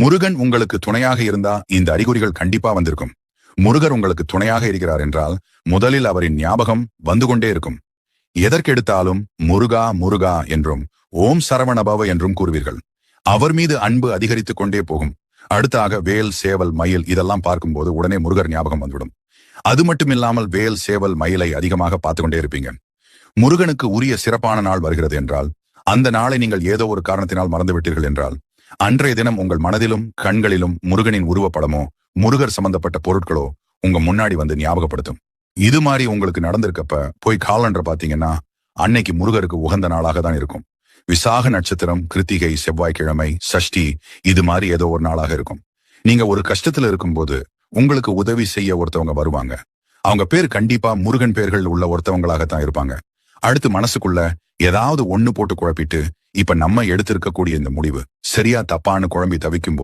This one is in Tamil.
முருகன் உங்களுக்கு துணையாக இருந்தா இந்த அறிகுறிகள் கண்டிப்பா வந்திருக்கும். முருகர் உங்களுக்கு துணையாக இருக்கிறார் என்றால் முதலில் அவரின் ஞாபகம் வந்து கொண்டே இருக்கும். எதற்கெடுத்தாலும் முருகா முருகா என்றும் ஓம் சரவணபவ என்றும் கூறுவீர்கள். அவர் மீது அன்பு அதிகரித்துக் கொண்டே போகும். அடுத்தாக வேல் சேவல் மயில் இதெல்லாம் பார்க்கும்போது உடனே முருகர் ஞாபகம் வந்துவிடும். அது மட்டுமில்லாமல் வேல் சேவல் மயிலை அதிகமாக பார்த்து கொண்டே இருப்பீங்க. முருகனுக்கு உரிய சிறப்பான நாள் வருகிறது என்றால், அந்த நாளை நீங்கள் ஏதோ ஒரு காரணத்தினால் மறந்துவிட்டீர்கள் என்றால், அன்றைய தினம் உங்கள் மனதிலும் கண்களிலும் முருகனின் உருவப்படமோ முருகர் சம்பந்தப்பட்ட பொருட்களோ உங்க முன்னாடி வந்து ஞாபகப்படுத்தும். இது மாதிரி உங்களுக்கு நடந்திருக்கப்ப போய் காலண்டர் பாத்தீங்கன்னா அன்னைக்கு முருகருக்கு உகந்த நாளாக தான் இருக்கும். விசாக நட்சத்திரம், கிருத்திகை, செவ்வாய்க்கிழமை, சஷ்டி இது மாதிரி ஏதோ ஒரு நாளாக இருக்கும். நீங்க ஒரு கஷ்டத்துல இருக்கும்போது உங்களுக்கு உதவி செய்ய ஒருத்தவங்க வருவாங்க. அவங்க பேர் கண்டிப்பா முருகன் பேர்கள் உள்ள ஒருத்தவங்களாகத்தான் இருப்பாங்க. அடுத்து மனசுக்குள்ள ஏதாவது ஒண்ணு போட்டு குழப்பிட்டு இப்ப நம்ம எடுத்திருக்கக்கூடிய இந்த முடிவு சரியா தப்பான்னு குழம்பி தவிக்கும்